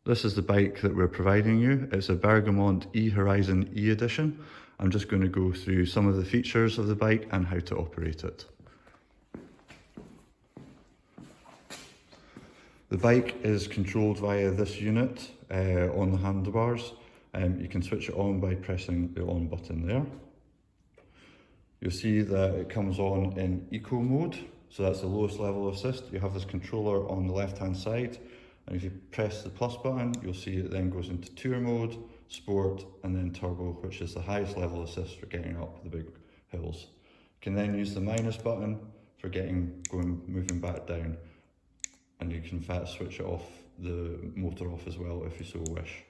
This is the bike that we're providing you. It's a Bergamont E-Horizon E Edition. I'm just going to go through some of the features of the bike and how to operate it. The bike is controlled via this unit on the handlebars. You can switch it on by pressing the on button there. You'll see that it comes on in eco mode, so that's the lowest level of assist. You have this controller on the left hand side, and if you press the plus button, you'll see it then goes into tour mode, sport, and then turbo, which is the highest level assist for getting up the big hills. You can then use the minus button for moving back down, and you can in fact switch it off, the motor off as well if you so wish.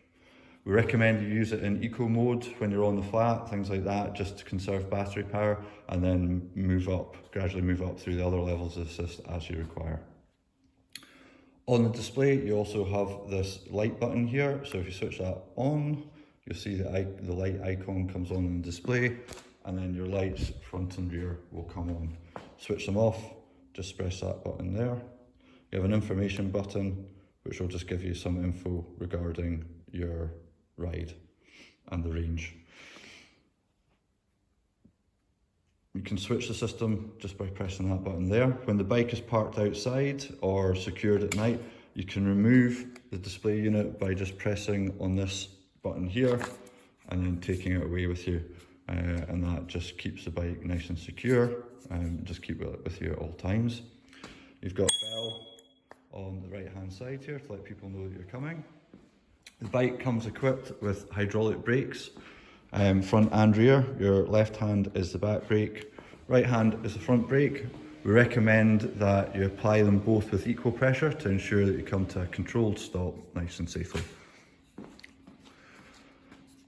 We recommend you use it in eco mode when you're on the flat, things like that, just to conserve battery power, and then gradually move up through the other levels of assist as you require. On the display, you also have this light button here, so if you switch that on, you'll see the light icon comes on the display, and then your lights front and rear will come on. Switch them off, just press that button there. You have an information button, which will just give you some info regarding your ride and the range. You can switch the system just by pressing that button there. When the bike is parked outside or secured at night, you can remove the display unit by just pressing on this button here and then taking it away with you. And that just keeps the bike nice and secure, and just keep it with you at all times. You've got a bell on the right hand side here to let people know that you're coming. The bike comes equipped with hydraulic brakes, front and rear. Your left hand is the back brake, right hand is the front brake. We recommend that you apply them both with equal pressure to ensure that you come to a controlled stop nice and safely.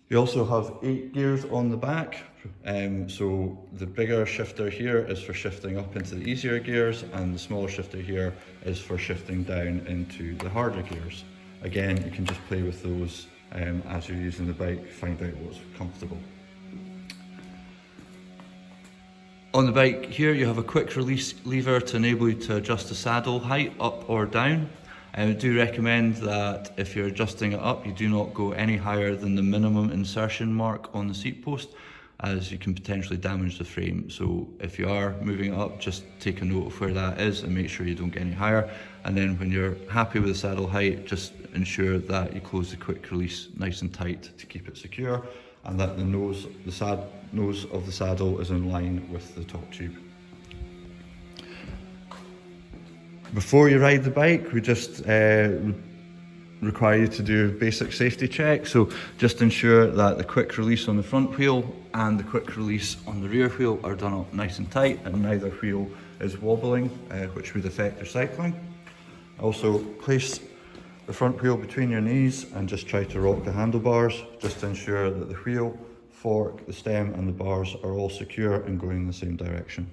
You also have 8 gears on the back, so the bigger shifter here is for shifting up into the easier gears, and the smaller shifter here is for shifting down into the harder gears. Again, you can just play with those as you're using the bike, find out what's comfortable. On the bike here, you have a quick release lever to enable you to adjust the saddle height up or down. I do recommend that if you're adjusting it up, you do not go any higher than the minimum insertion mark on the seat post, as you can potentially damage the frame. So if you are moving it up, just take a note of where that is and make sure you don't get any higher. And then when you're happy with the saddle height, just ensure that you close the quick release nice and tight to keep it secure, and that the nose of the saddle is in line with the top tube. Before you ride the bike, we just require you to do a basic safety check. So just ensure that the quick release on the front wheel and the quick release on the rear wheel are done up nice and tight, and neither wheel is wobbling, which would affect your cycling. Also, place the front wheel between your knees and just try to rock the handlebars, just to ensure that the wheel, fork, the stem and the bars are all secure and going in the same direction.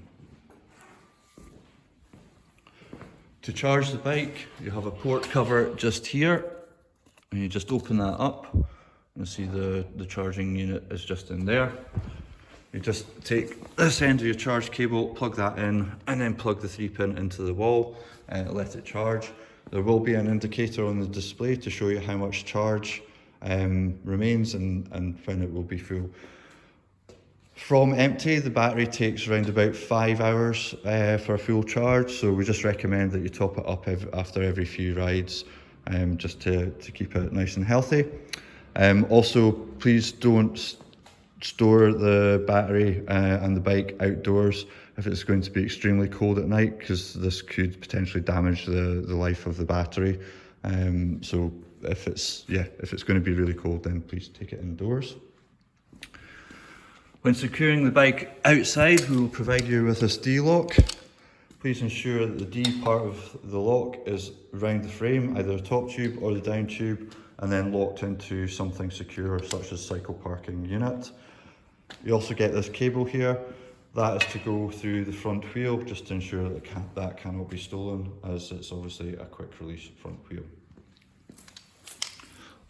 To charge the bike, you have a port cover just here, and you just open that up, and you see the charging unit is just in there. You just take this end of your charge cable, plug that in, and then plug the 3-pin into the wall and let it charge. There will be an indicator on the display to show you how much charge remains and when it will be full. From empty, the battery takes around about 5 hours for a full charge, so we just recommend that you top it up after every few rides, just to keep it nice and healthy. Also, please don't store the battery and the bike outdoors if it's going to be extremely cold at night, because this could potentially damage the life of the battery. So if it's going to be really cold, then please take it indoors. When securing the bike outside, we will provide you with this DLock. Please ensure that the D part of the lock is around the frame, either the top tube or the down tube, and then locked into something secure such as cycle parking unit. You also get this cable here. That is to go through the front wheel, just to ensure that that cannot be stolen, as it's obviously a quick release front wheel.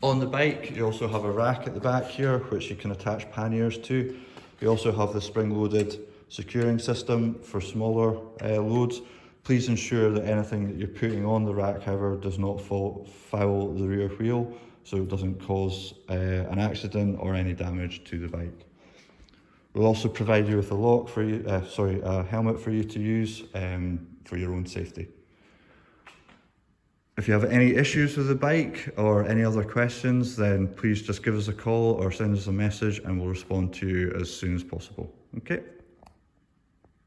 On the bike, you also have a rack at the back here, which you can attach panniers to. You also have the spring-loaded securing system for smaller loads. Please ensure that anything that you're putting on the rack, however, does not foul the rear wheel, so it doesn't cause an accident or any damage to the bike. We'll also provide you with a lock for you, a helmet for you to use for your own safety. If you have any issues with the bike or any other questions, then please just give us a call or send us a message and we'll respond to you as soon as possible. Okay?